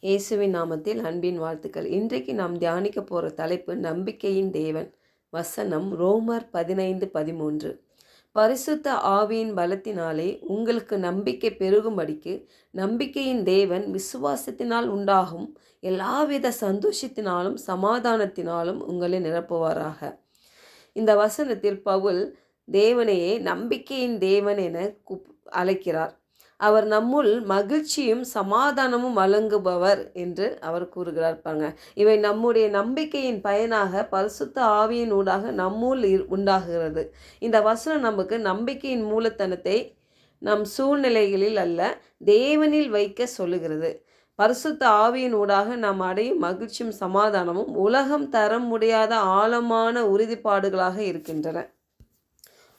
இயேசுவின் நாமத்தில் அன்பின் வாழ்த்துக்கள். இன்றைக்கு நாம் தியானிக்க போகிற தலைப்பு நம்பிக்கையின் தேவன். வசனம் ரோமர் 15:13. பரிசுத்த ஆவியின் பலத்தினாலே உங்களுக்கு நம்பிக்கை பெருகும்படிக்கு நம்பிக்கையின் தேவன் விசுவாசத்தினால் உண்டாகும் எல்லாவித சந்தோஷத்தினாலும் சமாதானத்தினாலும் உங்களை நிரப்புவாராக. இந்த வசனத்தில் பவுல் தேவனையே நம்பிக்கையின் தேவன் என அழைக்கிறார். அவர் நம்முள் மகிழ்ச்சியும் சமாதானமும் வழங்குபவர் என்று அவர் கூறுகிறார். இவை நம்முடைய நம்பிக்கையின் பயனாக பரிசுத்த ஆவியின் ஊடாக நம்முள் உண்டாகிறது. இந்த வசனம் நமக்கு நம்பிக்கையின் மூலத்தனத்தை நம் சூழ்நிலைகளில் அல்ல தேவனில் வைக்க சொல்லுகிறது. பரிசுத்த ஆவியின் ஊடாக நாம் அடையும் மகிழ்ச்சியும் சமாதானமும் உலகம் தர முடியாத ஆழமான உறுதிப்பாடுகளாக இருக்கின்றன.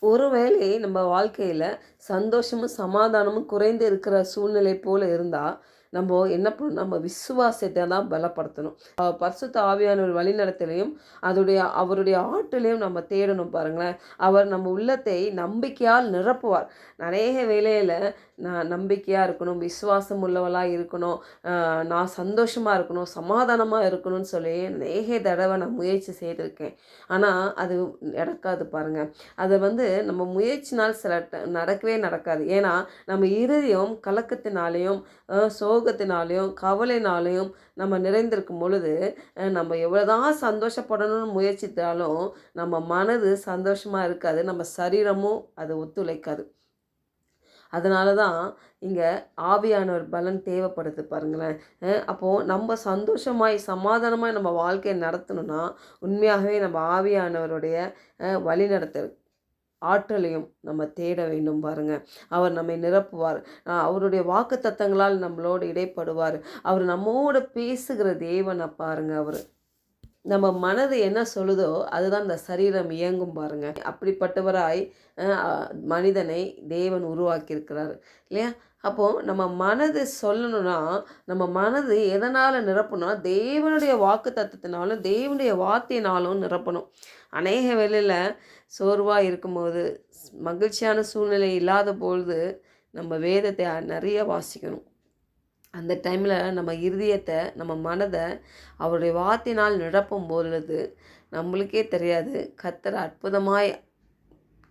ஒருவேளை நம்ம வாழ்க்கையில் சந்தோஷமும் சமாதானமும் குறைந்து இருக்கிற சூழ்நிலை போல் இருந்தால் நம்ம என்ன பண்ணணும், நம்ம விசுவாசத்தை தான் பலப்படுத்தணும். பரிசுத்த ஆவியானவர் வழிநடத்தலையும் அவருடைய ஆற்றலையும் நம்ம தேடணும். பாருங்களேன், அவர் நம்ம உள்ளத்தை நம்பிக்கையால் நிரப்புவார். நிறைய வேளையில் நான் நம்பிக்கையாக இருக்கணும், விசுவாசம் உள்ளவளாக இருக்கணும், நான் சந்தோஷமாக இருக்கணும், சமாதானமாக இருக்கணும்னு சொல்லி நிறைய தடவை நான் முயற்சி செய்திருக்கேன். ஆனால் அது நடக்காது. பாருங்கள், அதை நம்ம முயற்சினால் நடக்கவே நடக்காது. ஏன்னா நம்ம இருதயம் கலக்கத்தினாலேயும் சோகத்தினாலேயும் கவலைனாலேயும் நம்ம நிறைந்திருக்கும் பொழுது நம்ம எவ்வளோதான் சந்தோஷப்படணும்னு முயற்சித்தாலும் நம்ம மனது சந்தோஷமாக இருக்காது, நம்ம சரீரமும் அது ஒத்துழைக்காது. அதனால தான் இங்கே ஆவியானவர் பலன் தேவைப்படுது. பாருங்களேன், அப்போது நம்ம சந்தோஷமாய் சமாதானமாய் நம்ம வாழ்க்கையை நடத்தணும்னா உண்மையாகவே நம்ம ஆவியானவருடைய வழிநடத்தல் ஆற்றலையும் நம்ம தேட வேண்டும். பாருங்கள், அவர் நம்மை நிரப்புவார். அவருடைய வாக்கு தத்தங்களால் நம்மளோடு இடைப்படுவார். அவர் நம்மோடு பேசுகிற தேவனை பாருங்கள். அவர் நம்ம மனது என்ன சொல்லுதோ அதுதான் இந்த சரீரம் இயங்கும். பாருங்க, அப்படிப்பட்டவராய் மனிதனை தேவன் உருவாக்கியிருக்கிறார் இல்லையா? அப்போது நம்ம மனது சொல்லணும்னா நம்ம மனது எதனால் நிரப்பணும்னா தேவனுடைய வாக்கு தத்துவத்தினாலும் தேவனுடைய வார்த்தையினாலும் நிரப்பணும். அநேக வேளையில் சோர்வாக இருக்கும்போது மகிழ்ச்சியான சூழ்நிலை இல்லாத பொழுது நம்ம வேதத்தை நிறைய வாசிக்கணும். அந்த டைமில் நம்ம இருதயத்தை நம்ம மனதை அவருடைய வார்த்தையினால் நிரப்பும் பொழுது நம்மளுக்கே தெரியாது கர்த்தர் அற்புதமாய்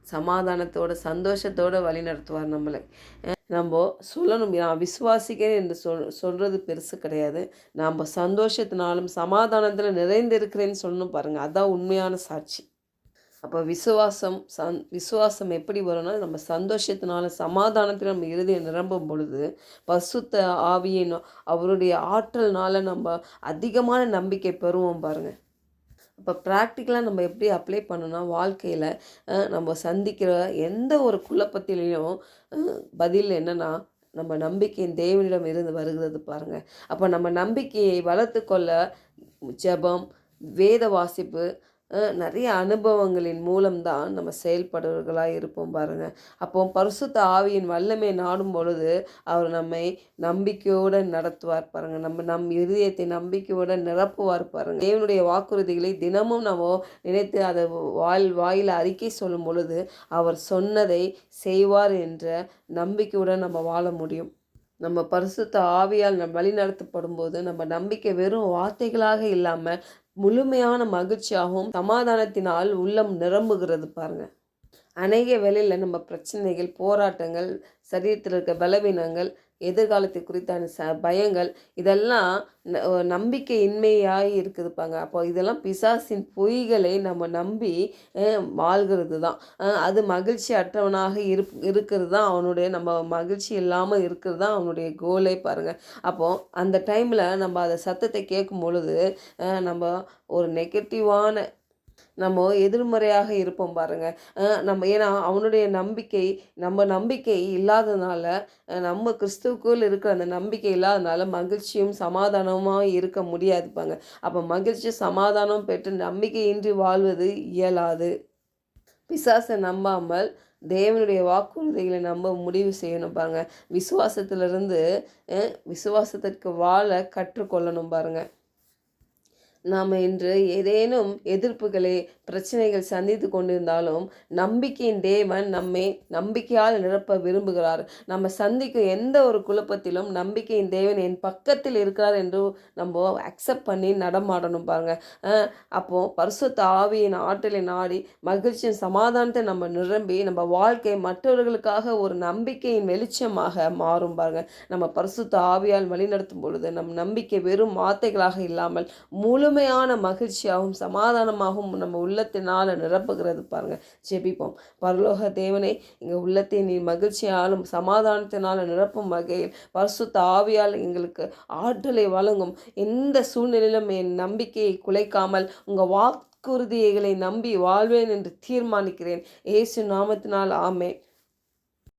சமாதானத்தோடு சந்தோஷத்தோடு வழி நடத்துவார் நம்மளை. நம்ம சொல்லணும், நான் விசுவாசிக்கிறேன் என்று சொல்கிறது பெருசு கிடையாது. நம்ம சந்தோஷத்தினாலும் சமாதானத்தில் நிறைந்திருக்கிறேன்னு சொல்லணும். பாருங்கள், அதுதான் உண்மையான சாட்சி. அப்போ விசுவாசம் எப்படி வரும்னா நம்ம சந்தோஷத்தினால சமாதானத்தில் நம்ம இருதயம் நிரம்பும் பொழுது பரிசுத்த ஆவியின் அவருடைய ஆற்றல்னால நம்ம அதிகமான நம்பிக்கை பெறுவோம். பாருங்கள், அப்போ ப்ராக்டிக்கலாக நம்ம எப்படி அப்ளை பண்ணணும்னா வாழ்க்கையில் நம்ம சந்திக்கிற எந்த ஒரு குழப்பத்திலையும் பதில் என்னென்னா நம்ம நம்பிக்கையின் தேவனிடம் இருந்து வருகிறது. பாருங்கள், அப்போ நம்ம நம்பிக்கையை வளர்த்து கொள்ள ஜெபம், வேத வாசிப்பு, நிறைய அனுபவங்களின் மூலம்தான் நம்ம செயல்படுவர்களாக இருப்போம். பாருங்கள், அப்போ பரிசுத்த ஆவியின் வல்லமை நாடும் பொழுது அவர் நம்மை நம்பிக்கையோடு நடத்துவார். பாருங்கள், நம் இதயத்தை நம்பிக்கையோடு நிரப்புவார். பாருங்கள், தேவனுடைய வாக்குறுதிகளை தினமும் நம்ம நினைத்து அதை வாயில் அறிக்கை சொல்லும் பொழுது அவர் சொன்னதை செய்வார் என்ற நம்பிக்கையுடன் நம்ம வாழ முடியும். நம்ம பரிசுத்த ஆவியால் வழி நடத்தப்படும் போது நம்ம நம்பிக்கை வெறும் வார்த்தைகளாக இல்லாமல் முழுமையான மகிழ்ச்சியாகவும் சமாதானத்தினால் உள்ளம் நிரம்புகிறது. பாருங்கள், அநேக வேளையில் நம்ம பிரச்சனைகள், போராட்டங்கள், சரீரத்தில் இருக்க பலவீனங்கள், எதிர்காலத்தை குறித்தான பயங்கள் இதெல்லாம் நம்பிக்கையின்மையாக இருக்குது. அப்போ இதெல்லாம் பிசாசின் பொய்களை நம்ம நம்பி வாழ்கிறது தான். அது மகிழ்ச்சி அற்றவனாக இருக்கிறது தான் அவனுடைய, நம்ம மகிழ்ச்சி இல்லாமல் இருக்கிறது தான் அவனுடைய கோலே. பாருங்கள், அப்போது அந்த டைமில் நம்ம அதை சத்தத்தை கேட்கும் பொழுது நம்ம ஒரு நெகட்டிவான நம்ம எதிர்மறையாக இருப்போம். பாருங்கள், ஏன்னா அவனுடைய நம்ம நம்பிக்கை இல்லாததுனால, நம்ம கிறிஸ்துவுக்குள் இருக்கிற அந்த நம்பிக்கை இல்லாததுனால மகிழ்ச்சியும் சமாதானமாக இருக்க முடியாது. அப்போ மகிழ்ச்சி சமாதானம் பெற்று நம்பிக்கையின்றி வாழ்வது இயலாது. பிசாசை நம்பாமல் தேவனுடைய வாக்குறுதிகளை நம்ம முடிவு செய்யணும். பாருங்கள், விசுவாசத்திலிருந்து விசுவாசத்திற்கு வாழ கற்றுக்கொள்ளணும். பாருங்கள், நாம் இன்று ஏதேனும் எதிர்ப்புகளை பிரச்சனைகள் சந்தித்து கொண்டிருந்தாலும் நம்பிக்கையின் தேவன் நம்மை நம்பிக்கையால் நிரப்ப விரும்புகிறார். நம்ம சந்திக்கும் எந்த ஒரு குழப்பத்திலும் நம்பிக்கையின் தேவன் என் பக்கத்தில் இருக்கிறார் என்று நம்ம அக்செப்ட் பண்ணி நடமாடணும் பாருங்க. அப்போது பரிசுத்த ஆவியின் ஆற்றலை நாடி மகிழ்ச்சியின் சமாதானத்தை நம்ம நிரம்பி நம்ம வாழ்க்கை மற்றவர்களுக்காக ஒரு நம்பிக்கையின் வெளிச்சமாக மாறும் பாருங்க. நம்ம பரிசுத்த ஆவியால் வழிநடத்தும் பொழுது நம் நம்பிக்கை வெறும் வார்த்தைகளாக இல்லாமல் முழுமையான மகிழ்ச்சியாகவும் சமாதானமாகவும் நம்ம உள்ளத்தினால் நிரப்புகிறது பாருங்க. ஜெபிப்போம். பரலோக தேவனே, எங்கள் உள்ளத்தை நீ மகிழ்ச்சியாலும் சமாதானத்தினால் நிரப்பும் வகையில் பரிசுத்த ஆவியால் எங்களுக்கு ஆற்றலை வழங்கும். எந்த சூழ்நிலையிலும் என் நம்பிக்கையை குலைக்காமல் உங்கள் வாக்குறுதிகளை நம்பி வாழ்வேன் என்று தீர்மானிக்கிறேன். இயேசு நாமத்தினால் ஆமென்.